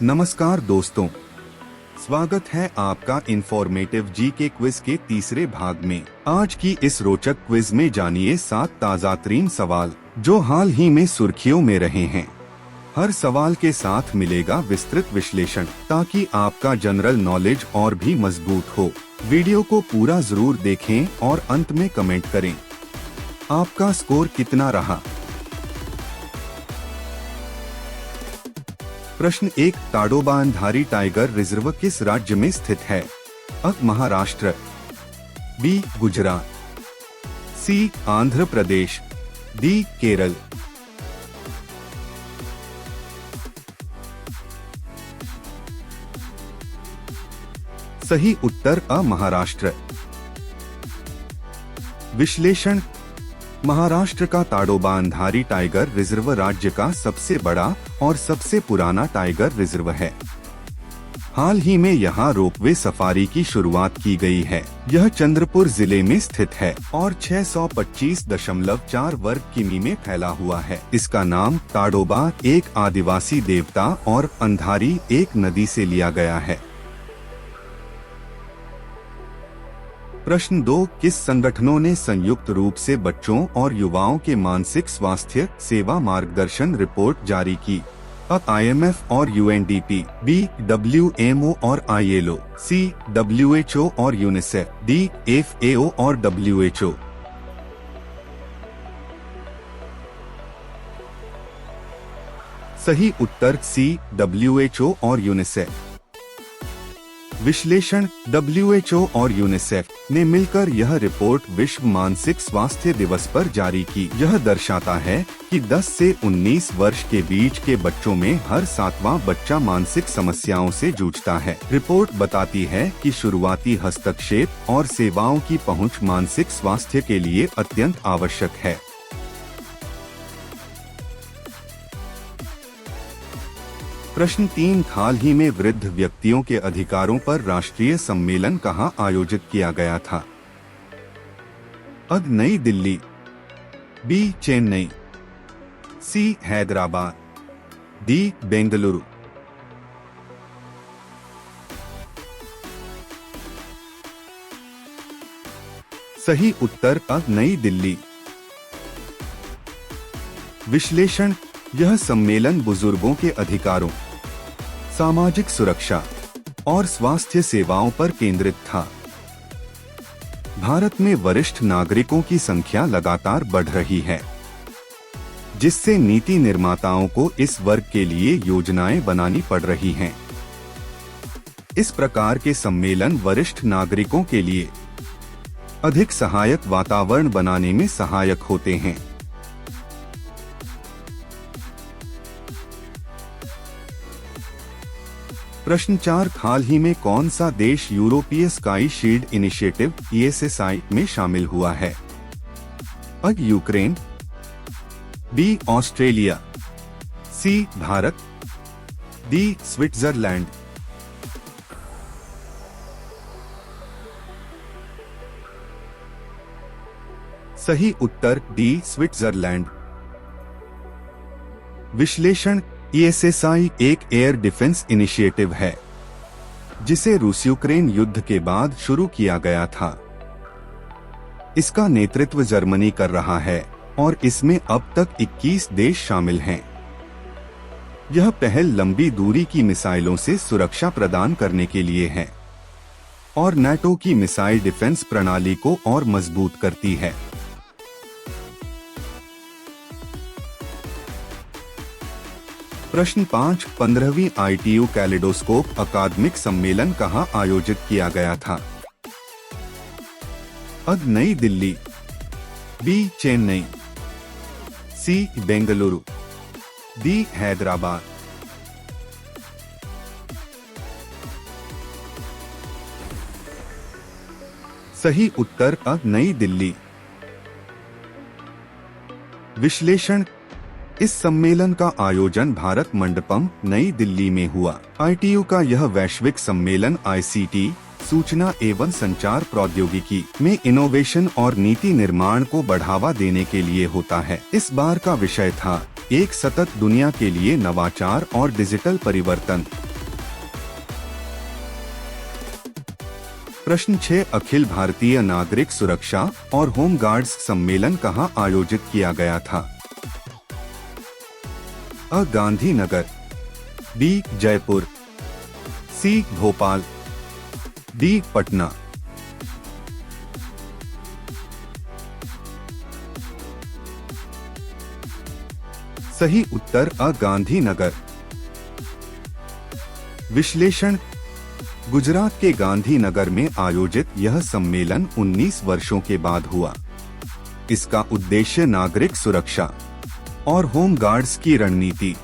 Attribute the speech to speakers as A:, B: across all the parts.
A: नमस्कार दोस्तों, स्वागत है आपका इंफॉर्मेटिव जीके क्विज के तीसरे भाग में। आज की इस रोचक क्विज में जानिए 7 ताज़ा तरीन सवाल जो हाल ही में सुर्खियों में रहे हैं। हर सवाल के साथ मिलेगा विस्तृत विश्लेषण ताकि आपका जनरल नॉलेज और भी मजबूत हो। वीडियो को पूरा जरूर देखें और अंत में कमेंट करें आपका स्कोर कितना रहा। प्रश्न 1, ताडोबानधारी टाइगर रिजर्व किस राज्य में स्थित है? अ, महाराष्ट्र, बी, गुजरात, सी, आंध्र प्रदेश, डी, केरल। सही उत्तर अ, महाराष्ट्र। विश्लेषण: महाराष्ट्र का ताडोबानधारी टाइगर रिजर्व राज्य का सबसे बड़ा और सबसे पुराना टाइगर रिजर्व है। हाल ही में यहाँ रोपवे सफारी की शुरुआत की गई है। यह चंद्रपुर जिले में स्थित है और 625.4 वर्ग किमी में फैला हुआ है। इसका नाम ताडोबा एक आदिवासी देवता और अंधारी एक नदी से लिया गया है। प्रश्न 2, किस संगठनों ने संयुक्त रूप से बच्चों और युवाओं के मानसिक स्वास्थ्य सेवा मार्गदर्शन रिपोर्ट जारी की? अ, IMF और UNDP, बी, WMO और ILO, सी, WHO और यूनिसेफ, डी, FAO और WHO। सही उत्तर सी, WHO और यूनिसेफ। विश्लेषण: WHO और यूनिसेफ ने मिलकर यह रिपोर्ट विश्व मानसिक स्वास्थ्य दिवस पर जारी की। यह दर्शाता है कि 10 से 19 वर्ष के बीच के बच्चों में हर 7वां बच्चा मानसिक समस्याओं से जूझता है। रिपोर्ट बताती है कि शुरुआती हस्तक्षेप और सेवाओं की पहुंच मानसिक स्वास्थ्य के लिए अत्यंत आवश्यक है। प्रश्न 3, हाल ही में वृद्ध व्यक्तियों के अधिकारों पर राष्ट्रीय सम्मेलन कहाँ आयोजित किया गया था? अ, नई दिल्ली, बी, चेन्नई, सी, हैदराबाद, डी, बेंगलुरु। सही उत्तर अ, नई दिल्ली। विश्लेषण: यह सम्मेलन बुजुर्गों के अधिकारों, सामाजिक सुरक्षा और स्वास्थ्य सेवाओं पर केंद्रित था। भारत में वरिष्ठ नागरिकों की संख्या लगातार बढ़ रही है, जिससे नीति निर्माताओं को इस वर्ग के लिए योजनाएं बनानी पड़ रही हैं। इस प्रकार के सम्मेलन वरिष्ठ नागरिकों के लिए अधिक सहायक वातावरण बनाने में सहायक होते हैं। प्रश्न 4, हाल ही में कौन सा देश यूरोपीय स्काई शील्ड इनिशिएटिव ESSI में शामिल हुआ है? अ, यूक्रेन, बी, ऑस्ट्रेलिया, सी, भारत, डी, स्विट्जरलैंड। सही उत्तर डी, स्विट्जरलैंड। विश्लेषण: ESSI एक एयर डिफेंस इनिशिएटिव है जिसे रूस यूक्रेन युद्ध के बाद शुरू किया गया था। इसका नेतृत्व जर्मनी कर रहा है और इसमें अब तक 21 देश शामिल हैं। यह पहल लंबी दूरी की मिसाइलों से सुरक्षा प्रदान करने के लिए है और नाटो की मिसाइल डिफेंस प्रणाली को और मजबूत करती है। प्रश्न 5, 15वीं ITU कैलेडोस्कोप अकादमिक सम्मेलन कहाँ आयोजित किया गया था? अ, नई दिल्ली, बी, चेन्नई, सी, बेंगलुरु, डी, हैदराबाद। सही उत्तर अ, नई दिल्ली। विश्लेषण: इस सम्मेलन का आयोजन भारत मंडपम नई दिल्ली में हुआ। ITU का यह वैश्विक सम्मेलन ICT सूचना एवं संचार प्रौद्योगिकी में इनोवेशन और नीति निर्माण को बढ़ावा देने के लिए होता है। इस बार का विषय था एक सतत दुनिया के लिए नवाचार और डिजिटल परिवर्तन। प्रश्न 6, अखिल भारतीय नागरिक सुरक्षा और होम गार्ड्स सम्मेलन कहाँ आयोजित किया गया था? अ. गांधीनगर, बी. जयपुर, सी. भोपाल, डी. पटना। सही उत्तर अ. गांधीनगर। विश्लेषण: गुजरात के गांधीनगर में आयोजित यह सम्मेलन 19 वर्षों के बाद हुआ। इसका उद्देश्य नागरिक सुरक्षा और होम गार्ड्स की रणनीति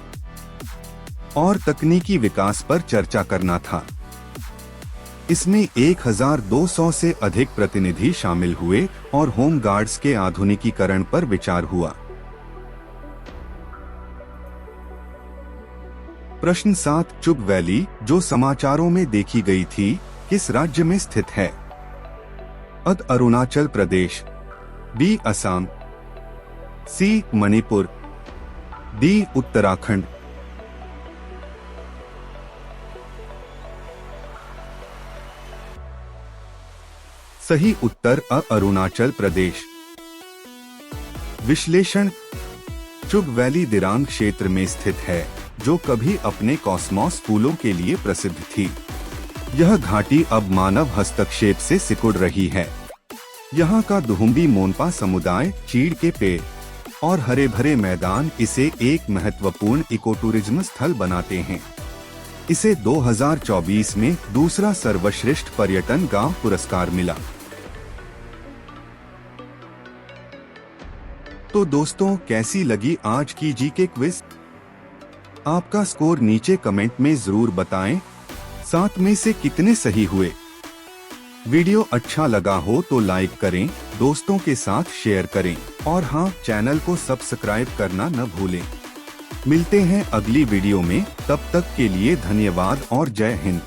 A: और तकनीकी विकास पर चर्चा करना था। इसमें 1200 से अधिक प्रतिनिधि शामिल हुए और होम गार्ड्स के आधुनिकीकरण पर विचार हुआ। प्रश्न 7, चुग वैली जो समाचारों में देखी गई थी किस राज्य में स्थित है? अ. अरुणाचल प्रदेश, बी. असम, सी. मणिपुर, डी. उत्तराखंड। सही उत्तर अ. अरुणाचल प्रदेश। विश्लेषण: चुग वैली दिरांग क्षेत्र में स्थित है जो कभी अपने कॉस्मॉस फूलों के लिए प्रसिद्ध थी। यह घाटी अब मानव हस्तक्षेप से सिकुड़ रही है। यहाँ का दुहुम्बी मोनपा समुदाय, चीड़ के पेड़ और हरे भरे मैदान इसे एक महत्वपूर्ण इकोटूरिज्म स्थल बनाते हैं। इसे 2024 में दूसरा सर्वश्रेष्ठ पर्यटन गांव पुरस्कार मिला। तो दोस्तों, कैसी लगी आज की जीके क्विज? आपका स्कोर नीचे कमेंट में जरूर बताएं। 7 में से कितने सही हुए? वीडियो अच्छा लगा हो तो लाइक करें, दोस्तों के साथ शेयर करें और हाँ, चैनल को सब्सक्राइब करना न भूलें। मिलते हैं अगली वीडियो में, तब तक के लिए धन्यवाद और जय हिंद।